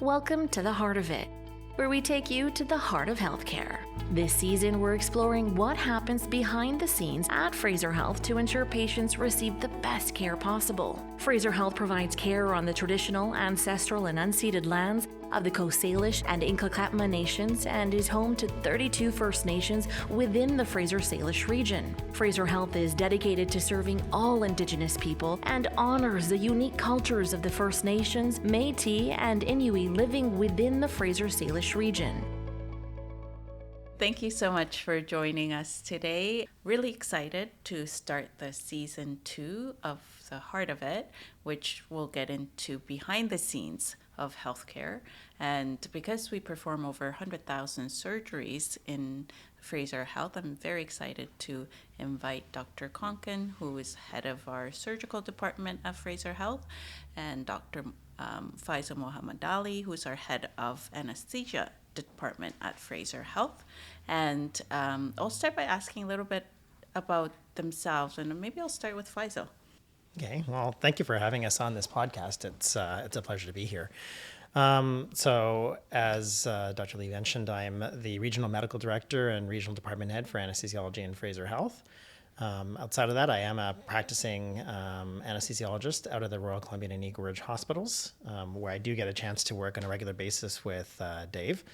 Welcome to the Heart of It, where we take you to the heart of healthcare. This season, we're exploring what happens behind the scenes at Fraser Health to ensure patients receive the best care possible. Fraser Health provides care on the traditional, ancestral, and unceded lands of the Coast Salish and Inklakatma nations and is home to 32 First Nations within the Fraser Salish region. Fraser Health is dedicated to serving all Indigenous people and honors the unique cultures of the First Nations, Métis, and Inuit living within the Fraser Salish region. Thank you so much for joining us today. Really excited to start the season 2 of The Heart of It, which will get into behind the scenes of healthcare. And because we perform over 100,000 surgeries in Fraser Health, I'm very excited to invite Dr. Konkin, who is head of our surgical department at Fraser Health, and Dr. Feisal Mohamedali, who's our head of anesthesia department at Fraser Health. And I'll start by asking a little bit about themselves, and maybe I'll start with Feisal. Okay, well, thank you for having us on this podcast. It's a pleasure to be here. So as Dr. Lee mentioned, I'm the Regional Medical Director and Regional Department Head for Anesthesiology in Fraser Health. Outside of that, I am a practicing anesthesiologist out of the Royal Columbian and Eagle Ridge Hospitals, where I do get a chance to work on a regular basis with Dave.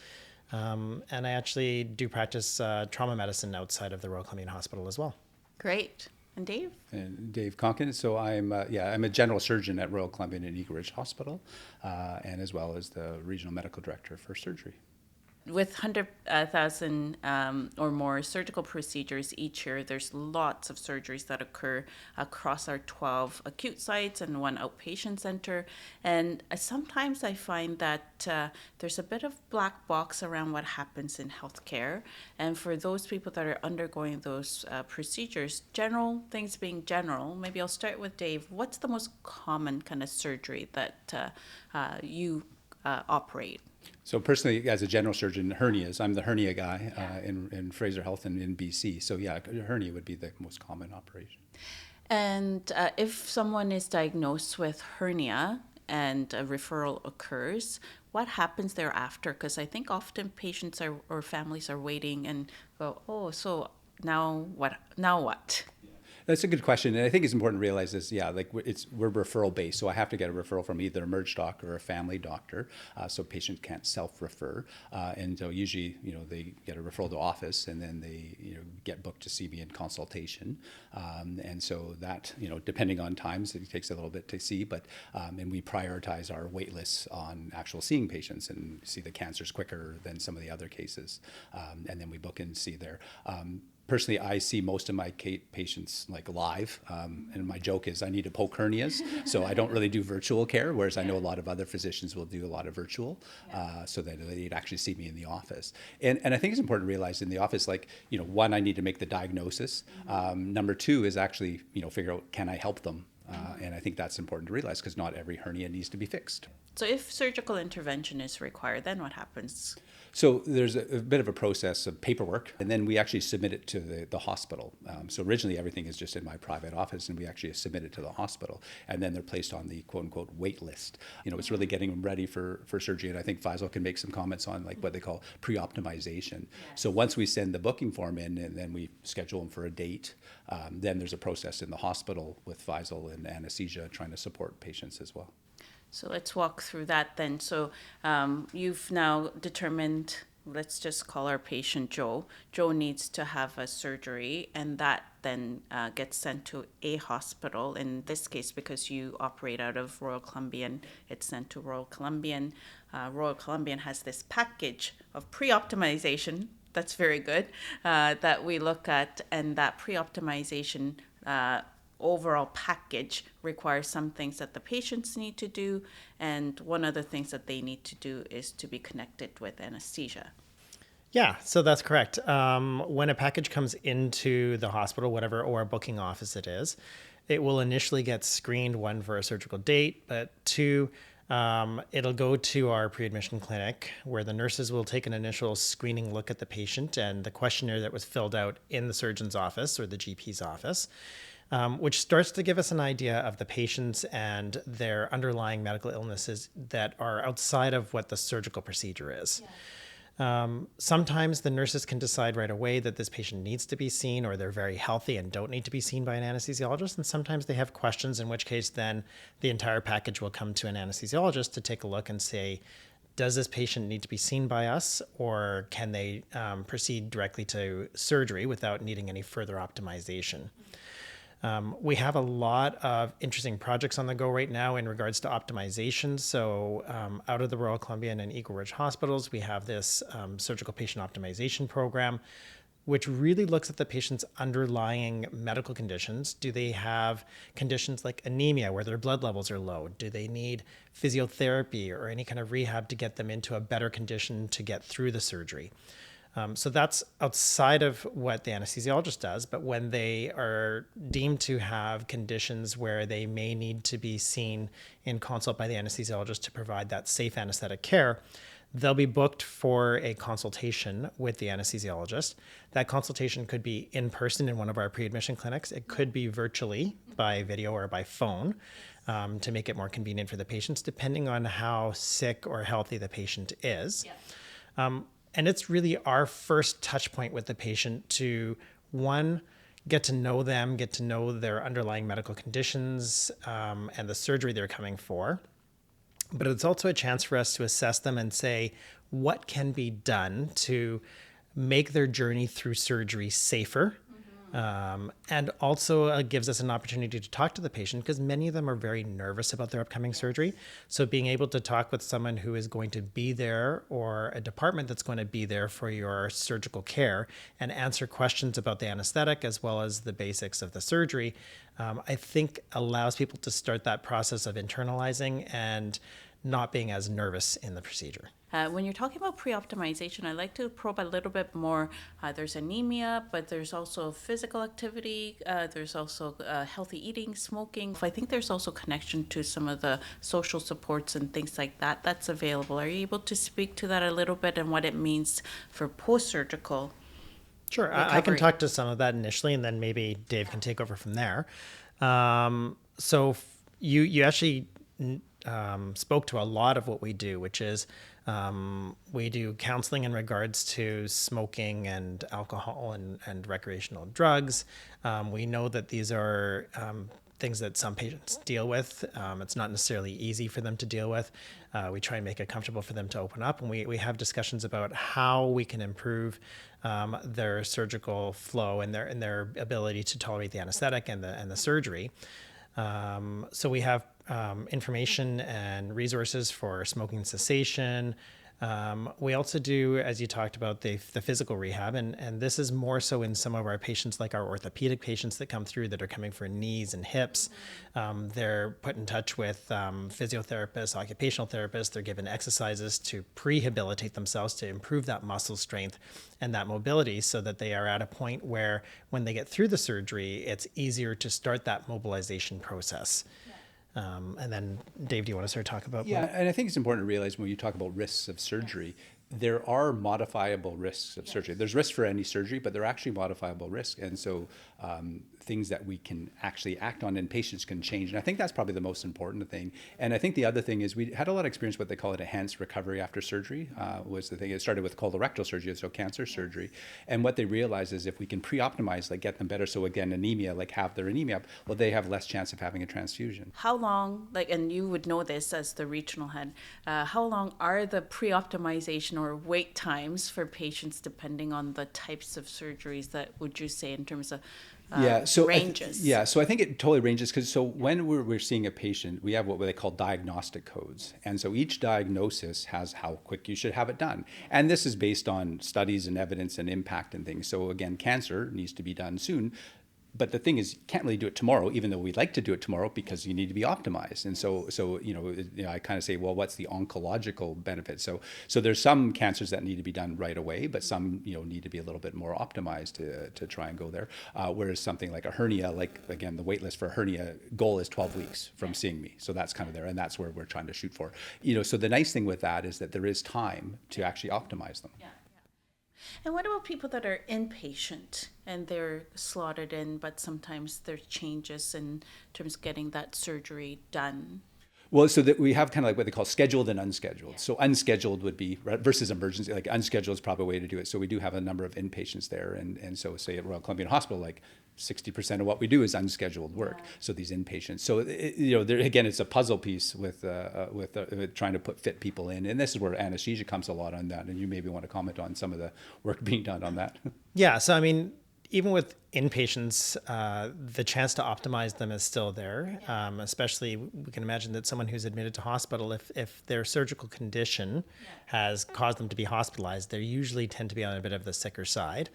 And I actually do practice trauma medicine outside of the Royal Columbian Hospital as well. Great. And Dave? And Dave Konkin. So I'm a general surgeon at Royal Columbian and Eagle Ridge Hospital, and as well as the regional medical director for surgery. With 100,000 or more surgical procedures each year, there's lots of surgeries that occur across our 12 acute sites and one outpatient center. And sometimes I find that there's a bit of black box around what happens in healthcare. And for those people that are undergoing those procedures, general things being general, maybe I'll start with Dave. What's the most common kind of surgery that you operate? So personally, as a general surgeon, hernias. I'm the hernia guy in Fraser Health and in BC. So yeah, hernia would be the most common operation. And if someone is diagnosed with hernia and a referral occurs, what happens thereafter? Because I think often patients or families are waiting and go, oh, so now what? Now what? That's a good question, and I think it's important to realize this. Yeah, we're referral based, so I have to get a referral from either a merge doc or a family doctor, so patients can't self-refer, and so usually, they get a referral to office, and then they, get booked to see me in consultation, and so that, depending on times, it takes a little bit to see, but and we prioritize our wait lists on actual seeing patients and see the cancers quicker than some of the other cases, and then we book and see there. Personally, I see most of my patients live, and my joke is I need to poke hernias, so I don't really do virtual care, whereas I know a lot of other physicians will do a lot of virtual, so that they'd actually see me in the office. And I think it's important to realize in the office, one, I need to make the diagnosis. Number two is actually, figure out, can I help them? And I think that's important to realize because not every hernia needs to be fixed. So if surgical intervention is required, then what happens? So there's a bit of a process of paperwork, and then we actually submit it to the hospital. So originally everything is just in my private office, and we actually submit it to the hospital, and then they're placed on the quote-unquote wait list. It's really getting them ready for surgery, and I think Feisal can make some comments on what they call pre-optimization. Yes. So once we send the booking form in, and then we schedule them for a date, then there's a process in the hospital with Feisal and anesthesia trying to support patients as well. So let's walk through that then. So you've now determined, let's just call our patient Joe. Joe needs to have a surgery, and that then gets sent to a hospital. In this case, because you operate out of Royal Columbian, it's sent to Royal Columbian. Royal Columbian has this package of pre-optimization. That's very good, that we look at, and that pre-optimization overall package requires some things that the patients need to do, and one of the things that they need to do is to be connected with anesthesia. Yeah, so that's correct. When a package comes into the hospital, whatever, or a booking office it is, it will initially get screened, one, for a surgical date, but two, it'll go to our pre-admission clinic where the nurses will take an initial screening look at the patient and the questionnaire that was filled out in the surgeon's office or the GP's office. which starts to give us an idea of the patients and their underlying medical illnesses that are outside of what the surgical procedure is. Sometimes the nurses can decide right away that this patient needs to be seen, or they're very healthy and don't need to be seen by an anesthesiologist. And sometimes they have questions, in which case then the entire package will come to an anesthesiologist to take a look and say, does this patient need to be seen by us, or can they proceed directly to surgery without needing any further optimization? We have a lot of interesting projects on the go right now in regards to optimization. So out of the Royal Columbian and Eagle Ridge hospitals, we have this surgical patient optimization program, which really looks at the patient's underlying medical conditions. Do they have conditions like anemia where their blood levels are low? Do they need physiotherapy or any kind of rehab to get them into a better condition to get through the surgery? So that's outside of what the anesthesiologist does, but when they are deemed to have conditions where they may need to be seen in consult by the anesthesiologist to provide that safe anesthetic care, they'll be booked for a consultation with the anesthesiologist. That consultation could be in person in one of our pre-admission clinics. It could be virtually by video or by phone to make it more convenient for the patients, depending on how sick or healthy the patient is. And it's really our first touch point with the patient to, one, get to know them, get to know their underlying medical conditions and the surgery they're coming for. But it's also a chance for us to assess them and say, what can be done to make their journey through surgery safer? And also gives us an opportunity to talk to the patient, because many of them are very nervous about their upcoming surgery. So being able to talk with someone who is going to be there, or a department that's going to be there for your surgical care, and answer questions about the anesthetic as well as the basics of the surgery, I think allows people to start that process of internalizing and not being as nervous in the procedure. When you're talking about pre-optimization, I'd like to probe a little bit more. There's anemia, but there's also physical activity. There's also healthy eating, smoking. I think there's also connection to some of the social supports and things like that that's available. Are you able to speak to that a little bit and what it means for post-surgical? Sure, I can talk to some of that initially, and then maybe Dave can take over from there. So you actually spoke to a lot of what we do, which is we do counseling in regards to smoking and alcohol and recreational drugs. We know that these are things that some patients deal with. It's not necessarily easy for them to deal with. We try and make it comfortable for them to open up, and we have discussions about how we can improve their surgical flow and their ability to tolerate the anesthetic and the surgery. So we have information and resources for smoking cessation. We also do, as you talked about, the physical rehab, and this is more so in some of our patients, like our orthopedic patients that come through that are coming for knees and hips. They're put in touch with physiotherapists, occupational therapists. They're given exercises to prehabilitate themselves to improve that muscle strength and that mobility, so that they are at a point where when they get through the surgery, it's easier to start that mobilization process. And then, Dave, do you want to start talking about? Yeah, and I think it's important to realize when you talk about risks of surgery, there are modifiable risks of surgery. There's risks for any surgery, but they're actually modifiable risks. And so things that we can actually act on and patients can change. And I think that's probably the most important thing. And I think the other thing is we had a lot of experience with what they call it enhanced recovery after surgery was the thing. It started with colorectal surgery, so cancer surgery. And what they realized is if we can pre-optimize, like get them better, so again, anemia, like have their anemia, well, they have less chance of having a transfusion. How long, and you would know this as the regional head, how long are the pre-optimization or wait times for patients depending on the types of surgeries that would you say in terms of ranges? So I think it totally ranges, because so when we're seeing a patient, we have what they call diagnostic codes. And so each diagnosis has how quick you should have it done. And this is based on studies and evidence and impact and things. So again, cancer needs to be done soon. But the thing is, you can't really do it tomorrow, even though we'd like to do it tomorrow, because you need to be optimized. And so I kind of say, well, what's the oncological benefit? So there's some cancers that need to be done right away, but some need to be a little bit more optimized to try and go there. Whereas something like a hernia, like again, the wait list for a hernia goal is 12 weeks from seeing me. So that's kind of there, and that's where we're trying to shoot for. So the nice thing with that is that there is time to actually optimize them. And what about people that are inpatient and they're slotted in, but sometimes there's changes in terms of getting that surgery done? Well, so that we have kind of like what they call scheduled and unscheduled. So unscheduled would be versus emergency, like unscheduled is probably a way to do it. So we do have a number of inpatients there. And so say at Royal Columbian Hospital, like 60% of what we do is unscheduled work. Yeah. So these inpatients. So, there, again, it's a puzzle piece with trying to fit people in. And this is where anesthesia comes a lot on that. And you maybe want to comment on some of the work being done on that. Yeah. So, I mean, even with inpatients, the chance to optimize them is still there. Especially, we can imagine that someone who's admitted to hospital, if their surgical condition has caused them to be hospitalized, they usually tend to be on a bit of the sicker side.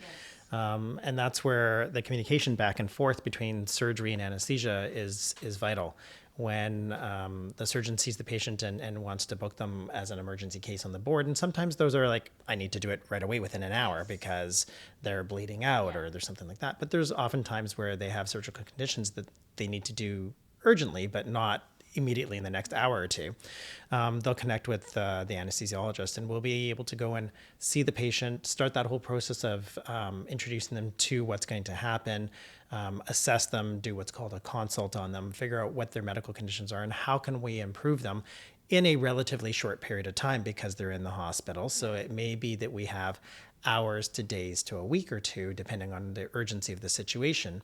And that's where the communication back and forth between surgery and anesthesia is vital. When the surgeon sees the patient and wants to book them as an emergency case on the board. And sometimes those are like, I need to do it right away within an hour because they're bleeding out or there's something like that. But there's often times where they have surgical conditions that they need to do urgently, but not immediately in the next hour or two. They'll connect with the anesthesiologist and we'll be able to go and see the patient, start that whole process of introducing them to what's going to happen, assess them, do what's called a consult on them, figure out what their medical conditions are and how can we improve them in a relatively short period of time because they're in the hospital. So it may be that we have hours to days to a week or two, depending on the urgency of the situation.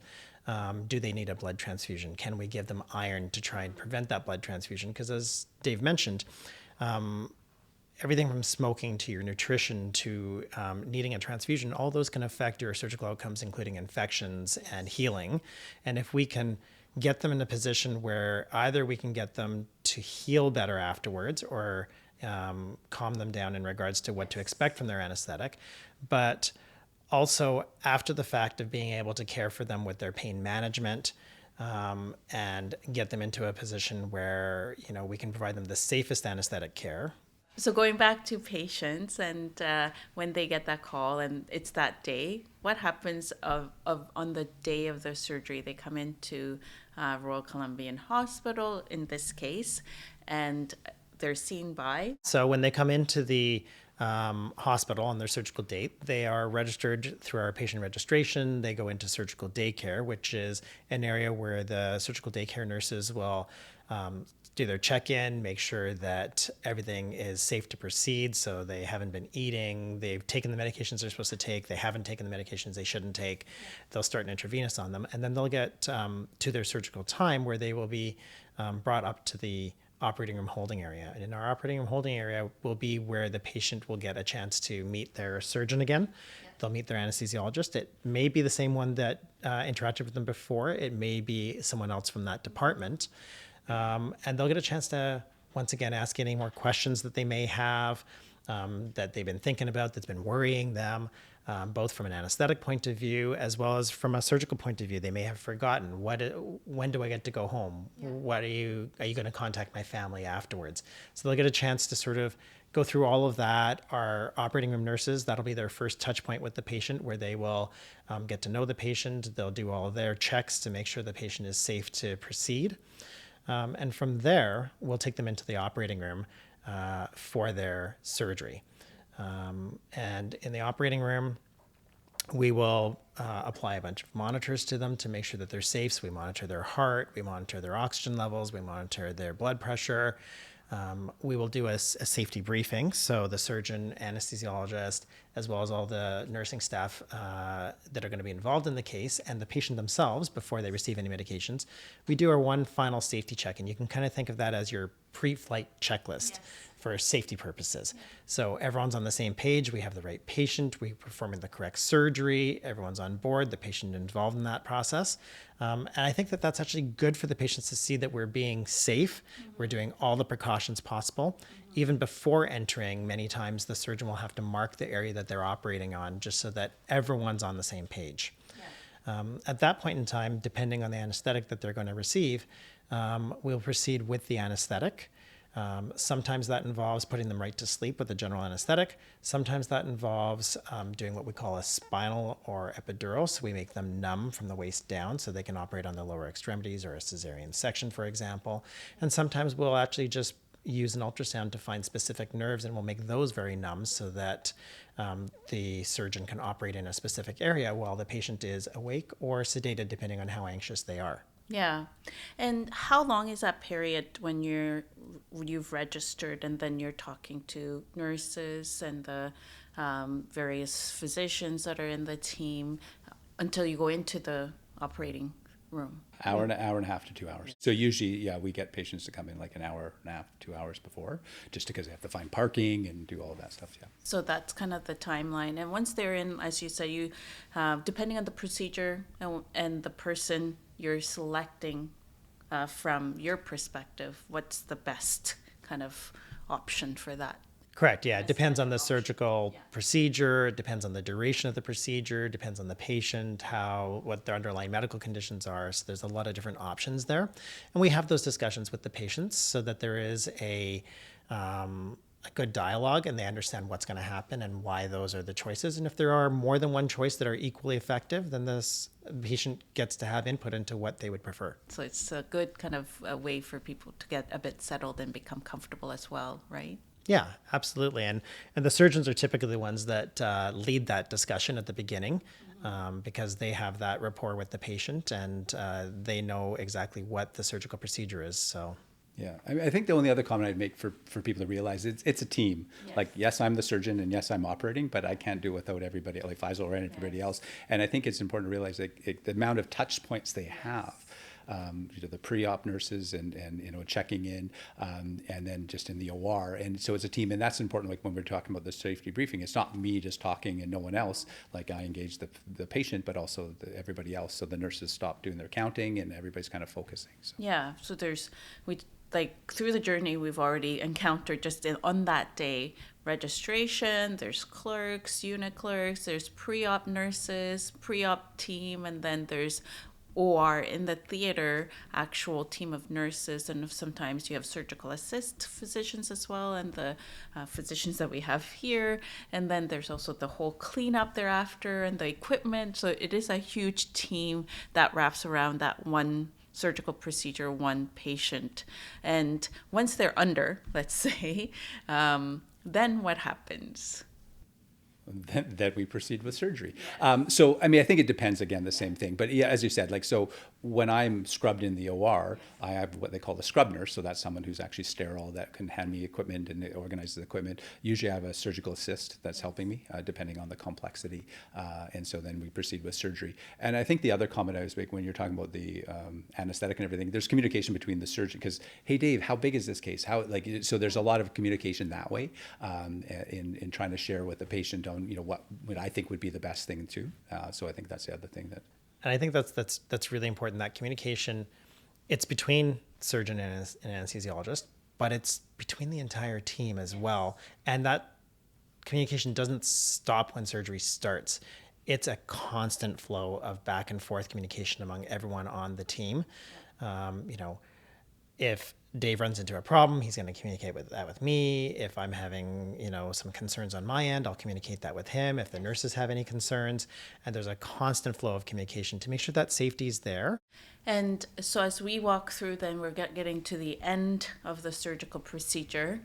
Do they need a blood transfusion? Can we give them iron to try and prevent that blood transfusion? Because as Dave mentioned, everything from smoking to your nutrition to needing a transfusion, all those can affect your surgical outcomes, including infections and healing. And if we can get them in a position where either we can get them to heal better afterwards or calm them down in regards to what to expect from their anesthetic, but also after the fact of being able to care for them with their pain management and get them into a position where, we can provide them the safest anesthetic care. So going back to patients and when they get that call and it's that day, what happens on the day of the surgery? They come into Royal Columbian Hospital in this case, and they're seen by? So when they come into the hospital on their surgical date, they are registered through our patient registration. They go into surgical daycare, which is an area where the surgical daycare nurses will do their check-in, make sure that everything is safe to proceed. So they haven't been eating, they've taken the medications they're supposed to take, they haven't taken the medications they shouldn't take. They'll start an intravenous on them, and then they'll get to their surgical time where they will be brought up to the operating room holding area. And in our operating room holding area will be where the patient will get a chance to meet their surgeon again. They'll meet their anesthesiologist. It may be the same one that interacted with them before. It may be someone else from that department. And they'll get a chance to, once again, ask any more questions that they may have, that they've been thinking about, that's been worrying them, both from an anesthetic point of view as well as from a surgical point of view. They may have forgotten, when do I get to go home? What are you going to contact my family afterwards? So they'll get a chance to sort of go through all of that. Our operating room nurses, that'll be their first touch point with the patient, where they will get to know the patient. They'll do all of their checks to make sure the patient is safe to proceed. And from there, we'll take them into the operating room for their surgery. And in the operating room, we will apply a bunch of monitors to them to make sure that they're safe. So we monitor their heart, we monitor their oxygen levels, we monitor their blood pressure. We will do a safety briefing. So the surgeon, anesthesiologist, as well as all the nursing staff that are going to be involved in the case and the patient themselves before they receive any medications, we do our one final safety check. And you can kind of think of that as your pre-flight checklist. Yes. For safety purposes. So everyone's on the same page. We have the right patient. We're performing the correct surgery. Everyone's on board, the patient involved in that process. And I think that that's actually good for the patients to see that we're being safe. We're doing all the precautions possible. Even before entering, many times the surgeon will have to mark the area that they're operating on just so that everyone's on the same page. At that point in time, depending on the anesthetic that they're going to receive, we'll proceed with the anesthetic. Sometimes that involves putting them right to sleep with a general anesthetic. Sometimes that involves doing what we call a spinal or epidural. So we make them numb from the waist down so they can operate on their lower extremities, or a cesarean section, for example. And sometimes we'll actually just use an ultrasound to find specific nerves, and we'll make those very numb so that the surgeon can operate in a specific area while the patient is awake or sedated, depending on how anxious they are. Yeah. And how long is that period when you've registered and then you're talking to nurses and the various physicians that are in the team until you go into the operating room? Hour and a half to 2 hours. So usually, yeah, we get patients to come in like an hour and a half, 2 hours before, just because they have to find parking and do all of that stuff. Yeah. So that's kind of the timeline. And once they're in, as you said, you depending on the procedure and the person you're selecting from your perspective, what's the best kind of option for that? Correct. Yeah. It depends on the surgical procedure. It depends on the duration of the procedure. Depends on the patient, what their underlying medical conditions are. So there's a lot of different options there. And we have those discussions with the patients so that there is a good dialogue and they understand what's going to happen and why those are the choices. And if there are more than one choice that are equally effective, then this patient gets to have input into what they would prefer. So it's a good kind of a way for people to get a bit settled and become comfortable as well, right? Yeah, absolutely. And the surgeons are typically the ones that lead that discussion at the beginning because they have that rapport with the patient and they know exactly what the surgical procedure is. So. Yeah, I think the only other comment I'd make for people to realize it's a team. Yes. Like, yes, I'm the surgeon and yes, I'm operating, but I can't do it without everybody, like Feisal or everybody else. And I think it's important to realize the amount of touch points they have. The pre-op nurses and checking in, and then just in the OR. And so it's a team, and that's important. Like when we're talking about the safety briefing, it's not me just talking and no one else. Like I engage the patient, but also everybody else. So the nurses stop doing their counting and everybody's kind of focusing. So. Yeah. So through the journey we've already encountered just on that day, registration, there's clerks, unit clerks, there's pre-op nurses, pre-op team, and then there's or in the theater, actual team of nurses, and sometimes you have surgical assist physicians as well, and the physicians that we have here. And then there's also the whole cleanup thereafter and the equipment. So it is a huge team that wraps around that one surgical procedure, one patient. And once they're under, let's say, then what happens? That we proceed with surgery. So, I mean, I think it depends, again, the same thing. But yeah, as you said, like, so when I'm scrubbed in the OR, I have what they call a scrub nurse. So that's someone who's actually sterile that can hand me equipment and organizes the equipment. Usually I have a surgical assist that's helping me, depending on the complexity. And so then we proceed with surgery. And I think the other comment I was making when you're talking about the anesthetic and everything, there's communication between the surgeon because, hey, Dave, how big is this case? So there's a lot of communication that way in trying to share with the patient on, what I think would be the best thing too. So I think that's the other thing that. And I think that's really important. That communication, it's between surgeon and anesthesiologist, but it's between the entire team as well. And that communication doesn't stop when surgery starts. It's a constant flow of back and forth communication among everyone on the team. If Dave runs into a problem, he's going to communicate with me. If I'm having, some concerns on my end, I'll communicate that with him. If the nurses have any concerns, and there's a constant flow of communication to make sure that safety is there. And so as we walk through, then we're getting to the end of the surgical procedure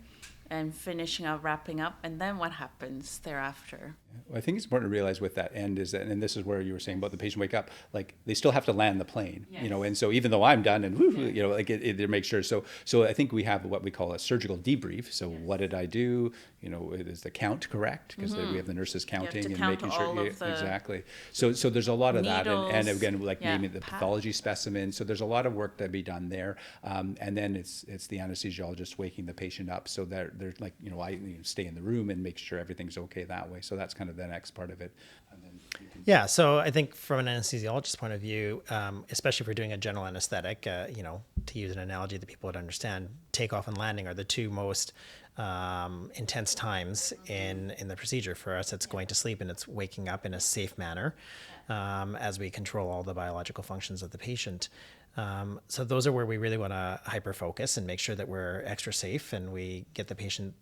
and finishing up, wrapping up, and then what happens thereafter? I think it's important to realize with that end is that, and this is where you were saying about the patient wake up, like they still have to land the plane, Yes. And so even though I'm done and they make sure. So I think we have what we call a surgical debrief. So what did I do? Is the count correct? Because we have the nurses counting to and count making sure all of the exactly. So there's a lot of that, and needles, again, like naming the pathology specimen. So there's a lot of work to be done there, and then it's the anesthesiologist waking the patient up so that they're like I stay in the room and make sure everything's okay that way. So that's kind of the next part of it. And then Yeah, so I think from an anesthesiologist's point of view, especially if we're doing a general anesthetic, to use an analogy that people would understand, takeoff and landing are the two most intense times in the procedure. For us, it's going to sleep and it's waking up in a safe manner as we control all the biological functions of the patient. So those are where we really want to hyper focus and make sure that we're extra safe and we get the patient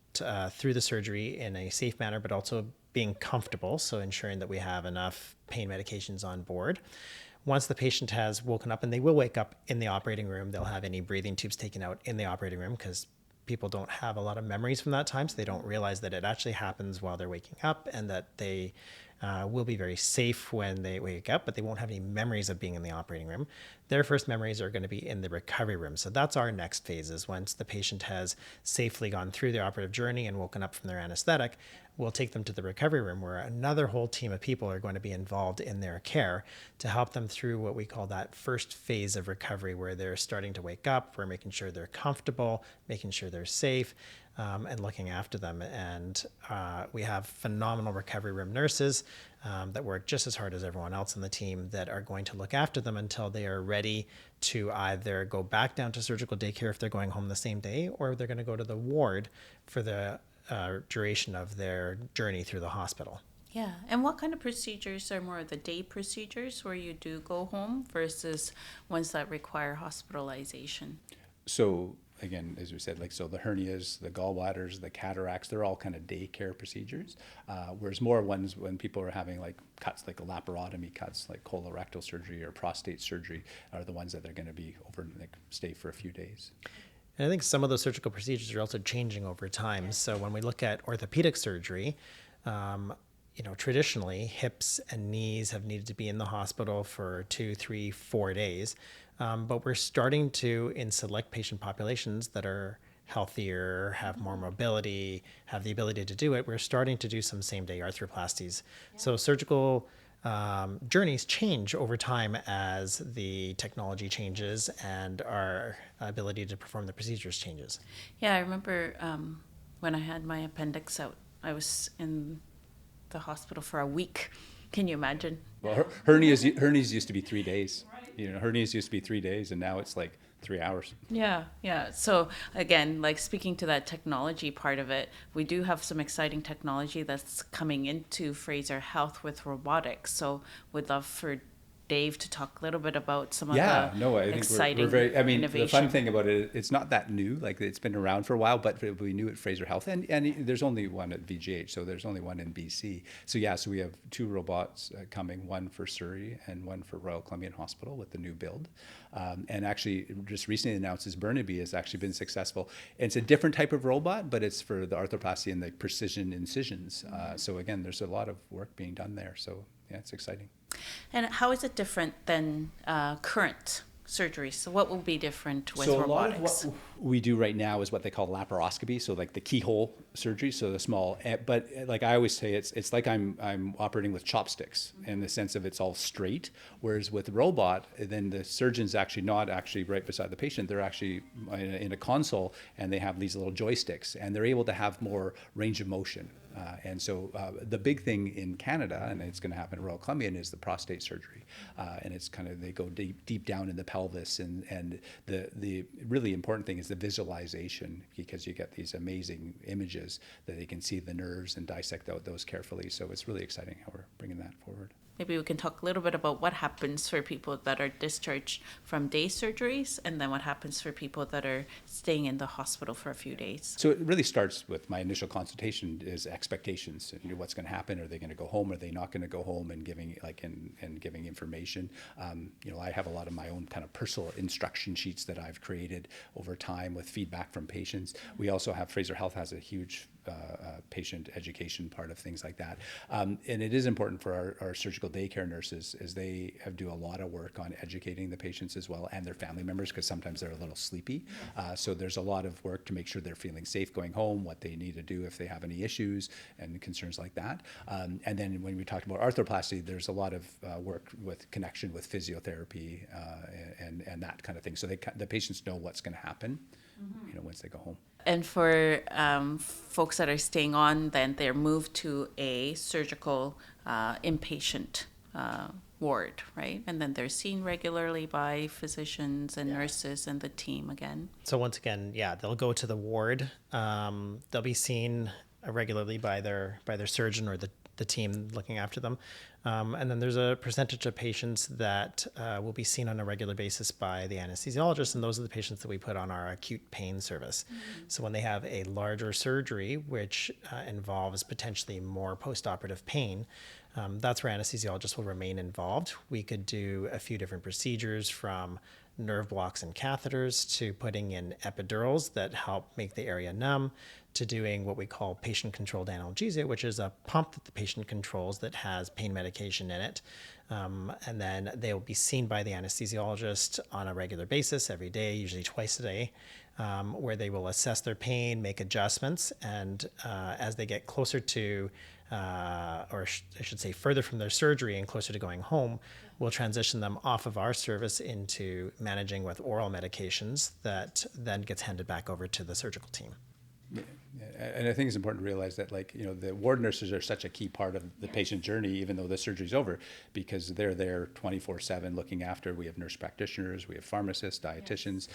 through the surgery in a safe manner, but also being comfortable. So ensuring that we have enough pain medications on board. Once the patient has woken up, and they will wake up in the operating room, they'll have any breathing tubes taken out in the operating room because people don't have a lot of memories from that time, so they don't realize that it actually happens while they're waking up, and that they will be very safe when they wake up, but they won't have any memories of being in the operating room. Their first memories are going to be in the recovery room. So that's our next phase, is once the patient has safely gone through their operative journey and woken up from their anesthetic, we'll take them to the recovery room, where another whole team of people are going to be involved in their care to help them through what we call that first phase of recovery, where they're starting to wake up, we're making sure they're comfortable, making sure they're safe, and looking after them. And we have phenomenal recovery room nurses that work just as hard as everyone else on the team, that are going to look after them until they are ready to either go back down to surgical daycare if they're going home the same day, or they're going to go to the ward for the duration of their journey through the hospital. Yeah. And what kind of procedures are more of the day procedures where you do go home versus ones that require hospitalization? So again, as we said, like, so the hernias, the gallbladders, the cataracts, they're all kind of daycare procedures. Whereas more ones when people are having like cuts, like laparotomy cuts, like colorectal surgery or prostate surgery, are the ones that they're going to be over, like, stay for a few days. And I think some of those surgical procedures are also changing over time. So when we look at orthopedic surgery, traditionally hips and knees have needed to be in the hospital for 2, 3, 4 days. But we're starting to, in select patient populations that are healthier, have more mobility, have the ability to do it, we're starting to do some same-day arthroplasties. So surgical journeys change over time as the technology changes and our ability to perform the procedures changes. Yeah, I remember when I had my appendix out, I was in the hospital for a week. Can you imagine? Well, hernias used to be 3 days. Hernias used to be 3 days, and now it's like 3 hours. Yeah. So again, like, speaking to that technology part of it, we do have some exciting technology that's coming into Fraser Health with robotics. So we'd love for Dave to talk a little bit about some of I the think exciting we're very, innovation. the fun thing about it, it's not that new, like, it's been around for a while, but we knew at Fraser Health, and there's only one at VGH, so there's only one in BC. So we have 2 robots coming, one for Surrey and one for Royal Columbian Hospital with the new build. And actually, just recently announced is Burnaby has actually been successful. It's a different type of robot, but it's for the arthroplasty and the precision incisions. So again, there's a lot of work being done there. So yeah, it's exciting. And how is it different than current surgeries? So what will be different with so robotics? A lot of what we do right now is what they call laparoscopy, so like the keyhole surgery, so the small, but like I always say, it's like I'm operating with chopsticks in the sense of it's all straight, whereas with robot, then the surgeon's actually not actually right beside the patient, they're actually in a console, and they have these little joysticks, and they're able to have more range of motion. And so the big thing in Canada, and it's going to happen at Royal Columbian, is the prostate surgery. And it's kind of, they go deep down in the pelvis. And the really important thing is the visualization, because you get these amazing images that they can see the nerves and dissect out those carefully. So it's really exciting how we're bringing that forward. Maybe we can talk a little bit about what happens for people that are discharged from day surgeries, and then what happens for people that are staying in the hospital for a few days. So it really starts with my initial consultation is expectations. What's going to happen? Are they going to go home? Are they not going to go home? And giving giving information. I have a lot of my own kind of personal instruction sheets that I've created over time with feedback from patients. We also have, Fraser Health has a huge patient education part of things like that. And it is important for our surgical daycare nurses, as they do a lot of work on educating the patients as well, and their family members, because sometimes they're a little sleepy. So there's a lot of work to make sure they're feeling safe going home, what they need to do if they have any issues and concerns like that. And then when we talked about arthroplasty, there's a lot of work with connection with physiotherapy and that kind of thing. So the patients know what's going to happen, once they go home. And for folks that are staying on, then they're moved to a surgical inpatient ward, right? And then they're seen regularly by physicians and nurses and the team again. So once again, they'll go to the ward. They'll be seen regularly by their surgeon or the team looking after them. And then there's a percentage of patients that will be seen on a regular basis by the anesthesiologist, and those are the patients that we put on our acute pain service. Mm-hmm. So when they have a larger surgery, which involves potentially more postoperative pain, that's where anesthesiologists will remain involved. We could do a few different procedures, from nerve blocks and catheters to putting in epidurals that help make the area numb, to doing what we call patient-controlled analgesia, which is a pump that the patient controls that has pain medication in it. And then they will be seen by the anesthesiologist on a regular basis every day, usually twice a day, where they will assess their pain, make adjustments, and as they get closer to, I should say further from their surgery and closer to going home, we'll transition them off of our service into managing with oral medications that then gets handed back over to the surgical team. And I think it's important to realize that, the ward nurses are such a key part of the patient journey, even though the surgery's over, because they're there 24/7 looking after. We have nurse practitioners, we have pharmacists, dietitians.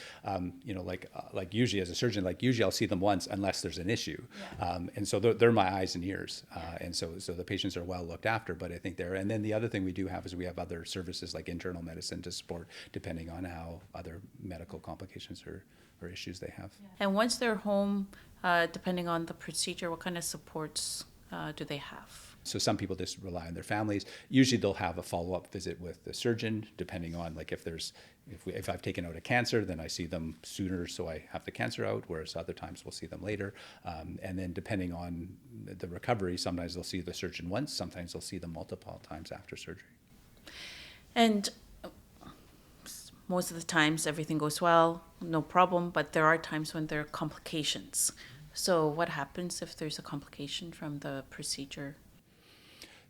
Like usually as a surgeon, usually I'll see them once unless there's an issue, and so they're my eyes and ears, and so the patients are well looked after. But I think and then the other thing we do have is we have other services like internal medicine to support depending on how other medical complications or issues they have. And once they're home, depending on the procedure, what kind of supports do they have? So some people just rely on their families. Usually they'll have a follow-up visit with the surgeon, depending on if I've taken out a cancer, then I see them sooner, so I have the cancer out, whereas other times we'll see them later. And then depending on the recovery, sometimes they'll see the surgeon once, sometimes they'll see them multiple times after surgery. And most of the times everything goes well, no problem, but there are times when there are complications. So what happens if there's a complication from the procedure?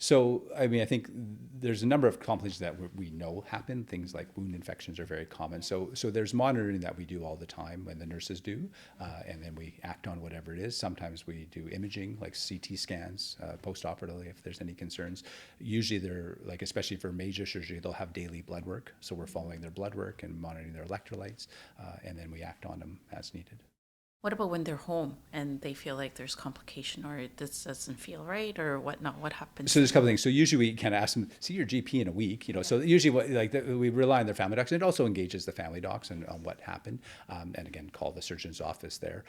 So, I think there's a number of complications that we know happen. Things like wound infections are very common. So there's monitoring that we do all the time when the nurses do, and then we act on whatever it is. Sometimes we do imaging, like CT scans, post-operatively if there's any concerns. Usually they're, especially for major surgery, they'll have daily blood work. So we're following their blood work and monitoring their electrolytes, and then we act on them as needed. What about when they're home and they feel like there's complication or this doesn't feel right or whatnot? What happens? So there's a couple things. So usually we kind of ask them, see your GP in a week, So usually we rely on their family docs, and it also engages the family docs on what happened. And again, call the surgeon's office there.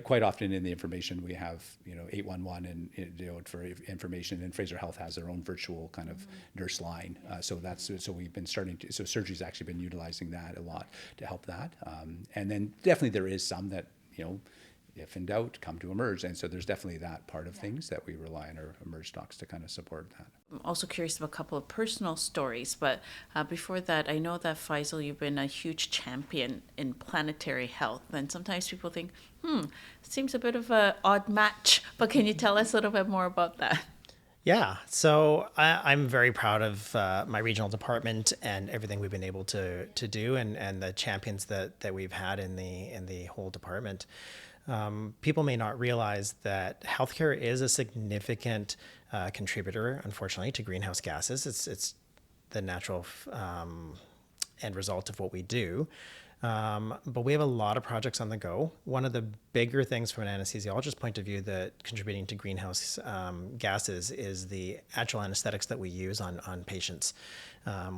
Quite often in the information we have, 811 and for information, and Fraser Health has their own virtual kind of nurse line. So we've been so surgery's actually been utilizing that a lot to help that. And then definitely there is some that, if in doubt, come to Emerge. And so there's definitely that part of things that we rely on our Emerge docs to kind of support that. I'm also curious about a couple of personal stories, but before that, I know that Feisal, you've been a huge champion in planetary health. And sometimes people think, it seems a bit of an odd match, but can you tell us a little bit more about that? Yeah, so I'm very proud of my regional department and everything we've been able to do, and the champions that we've had in the whole department. People may not realize that healthcare is a significant contributor, unfortunately, to greenhouse gases. It's the natural end result of what we do. But we have a lot of projects on the go. One of the bigger things from an anesthesiologist point of view that contributing to greenhouse gases is the actual anesthetics that we use on patients.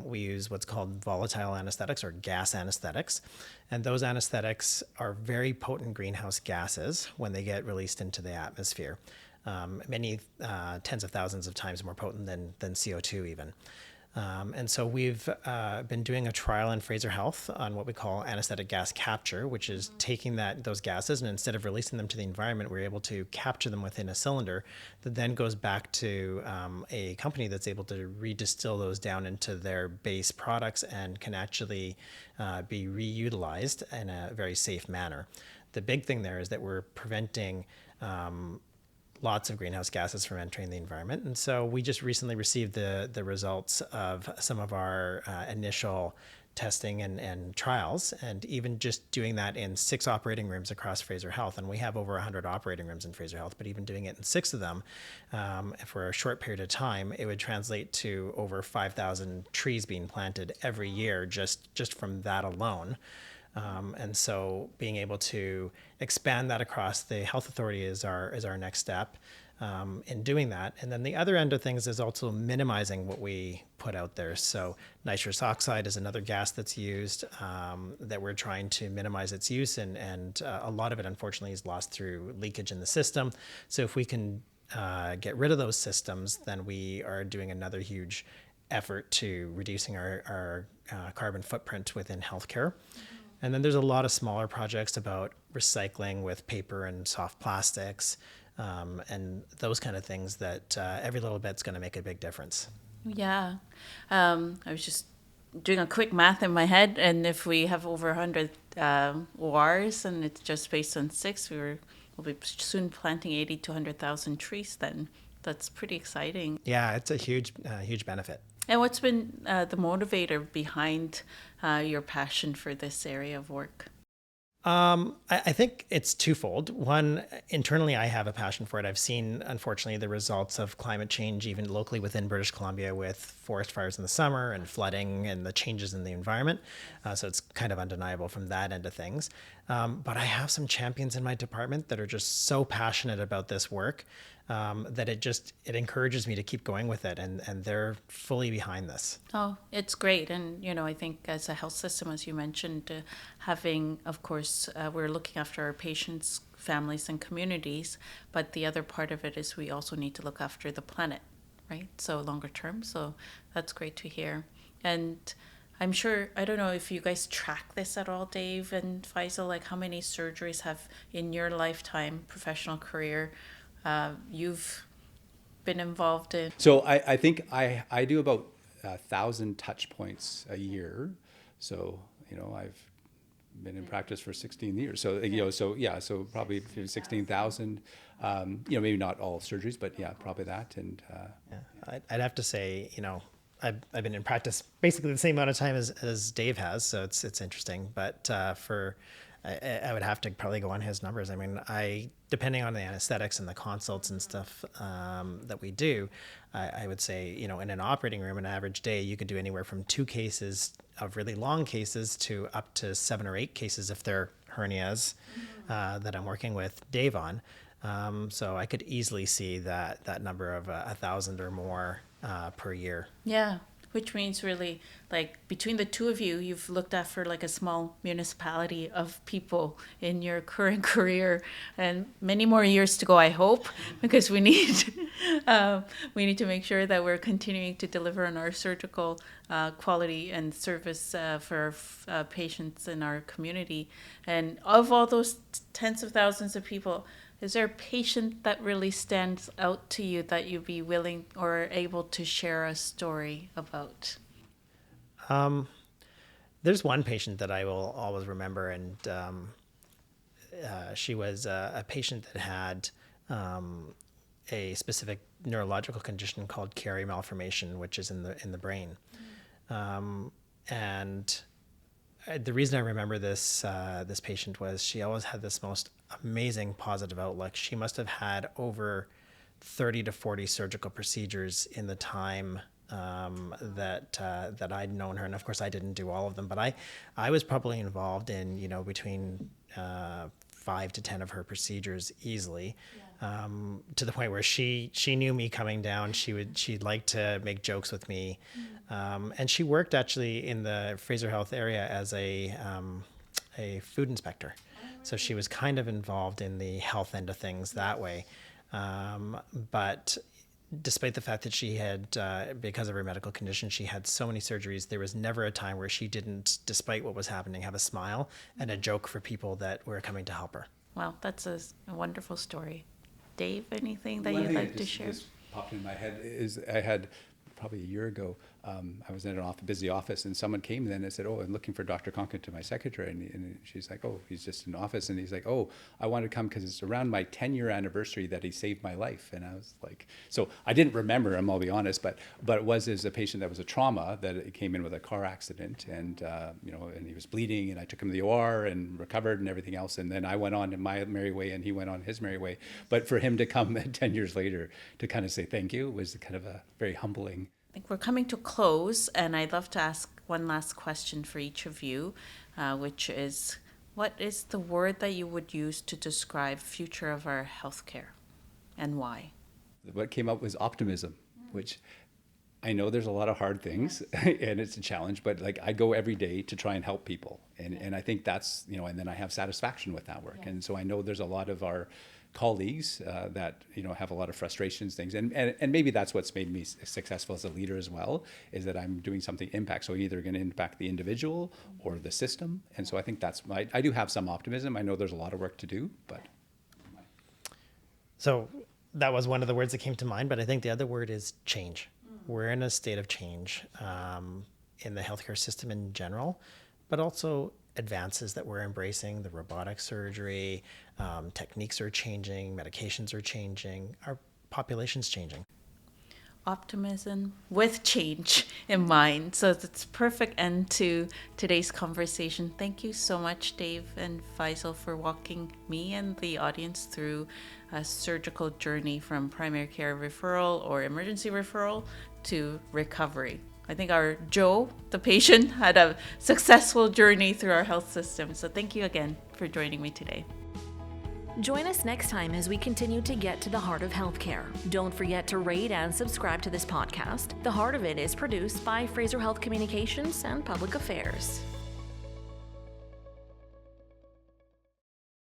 We use what's called volatile anesthetics or gas anesthetics. And those anesthetics are very potent greenhouse gases when they get released into the atmosphere. Many tens of thousands of times more potent than CO2 even. And so we've been doing a trial in Fraser Health on what we call anesthetic gas capture, which is taking those gases, and instead of releasing them to the environment, we're able to capture them within a cylinder that then goes back to a company that's able to redistill those down into their base products and can actually be reutilized in a very safe manner. The big thing there is that we're preventing lots of greenhouse gases from entering the environment. And so we just recently received the results of some of our initial testing and trials, and even just doing that in 6 operating rooms across Fraser Health. And we have over 100 operating rooms in Fraser Health, but even doing it in 6 of them for a short period of time, it would translate to over 5,000 trees being planted every year just from that alone. And so being able to expand that across the health authority is our next step in doing that. And then the other end of things is also minimizing what we put out there. So nitrous oxide is another gas that's used that we're trying to minimize its use. And a lot of it, unfortunately, is lost through leakage in the system. So if we can get rid of those systems, then we are doing another huge effort to reducing our carbon footprint within healthcare. And then there's a lot of smaller projects about recycling with paper and soft plastics, and those kind of things that every little bit's going to make a big difference. Yeah. I was just doing a quick math in my head, and if we have over 100 ORs and it's just based on 6, we'll be soon planting 80 to 100,000 trees then. That's pretty exciting. Yeah, it's a huge benefit. And what's been the motivator behind your passion for this area of work? I think it's twofold. One, internally, I have a passion for it. I've seen, unfortunately, the results of climate change, even locally within British Columbia, with forest fires in the summer and flooding and the changes in the environment. So it's kind of undeniable from that end of things. But I have some champions in my department that are just so passionate about this work that it encourages me to keep going with it, and they're fully behind this. Oh, it's great. And, I think as a health system, as you mentioned, having, of course, we're looking after our patients, families, and communities, but the other part of it is we also need to look after the planet, right? So longer term. So that's great to hear. And I'm sure, I don't know if you guys track this at all, Dave and Feisal, like how many surgeries have in your lifetime, professional career, you've been involved in? So I think I do about 1,000 touch points a year. So, I've been in practice for 16 years. So, so probably 16,000, maybe not all surgeries, but yeah, probably that. And I'd have to say, I've been in practice basically the same amount of time as Dave has, so it's interesting. But I would have to probably go on his numbers. I mean, depending on the anesthetics and the consults and stuff that we do, I would say, in an operating room, an average day, you could do anywhere from 2 cases of really long cases to up to 7 or 8 cases if they're hernias that I'm working with Dave on. So I could easily see that number of 1,000 or more per year. Yeah, which means really, like, between the two of you, you've looked after like a small municipality of people in your current career, and many more years to go, I hope, because we need to make sure that we're continuing to deliver on our surgical quality and service for patients in our community. And of all those tens of thousands of people, is there a patient that really stands out to you that you'd be willing or able to share a story about? There's one patient that I will always remember, and she was a patient that had a specific neurological condition called Chiari malformation, which is in the brain. And the reason I remember this patient was she always had this most amazing positive outlook. She must have had over 30 to 40 surgical procedures in the time that I'd known her. And of course, I didn't do all of them, but I was probably involved in, between 5 to 10 of her procedures easily. To the point where she knew me coming down. She'd like to make jokes with me. And she worked actually in the Fraser Health area as a food inspector. So she was kind of involved in the health end of things that way. But despite the fact that she had, because of her medical condition, she had so many surgeries, there was never a time where she didn't, despite what was happening, have a smile and a joke for people that were coming to help her. Well, that's a wonderful story. Dave, anything that One you'd thing like that to just share? popped in my head is I had probably a year ago, I was in an busy office, and someone came in and I said, "Oh, I'm looking for Dr. Konkin," to my secretary, and she's like, "Oh, he's just in office," and he's like, "Oh, I want to come because it's around my 10-year anniversary that he saved my life." And I was like, so I didn't remember him, I'll be honest, but it was as a patient that was a trauma that it came in with a car accident, and and he was bleeding, and I took him to the OR and recovered and everything else, and then I went on in my merry way, and he went on his merry way. But for him to come 10 years later to kind of say thank you was kind of a very humbling. I think we're coming to close, and I'd love to ask one last question for each of you, which is, what is the word that you would use to describe future of our healthcare, and why? What came up was optimism, which I know there's a lot of hard things and it's a challenge, but like I go every day to try and help people. And I think that's, and then I have satisfaction with that work. Yeah. And so I know there's a lot of our colleagues that have a lot of frustrations, things, and maybe that's what's made me successful as a leader as well, is that I'm doing something impact. So either going to impact the individual or the system, and so I think I do have some optimism. I know there's a lot of work to do, but. So that was one of the words that came to mind, but I think the other word is change. We're in a state of change in the healthcare system in general, but also advances that we're embracing, the robotic surgery, techniques are changing, medications are changing, our population's changing. Optimism with change in mind. So it's perfect end to today's conversation. Thank you so much, Dave and Feisal, for walking me and the audience through a surgical journey from primary care referral or emergency referral to recovery. I think our Joe, the patient, had a successful journey through our health system. So thank you again for joining me today. Join us next time as we continue to get to the heart of healthcare. Don't forget to rate and subscribe to this podcast. The Heart of It is produced by Fraser Health Communications and Public Affairs.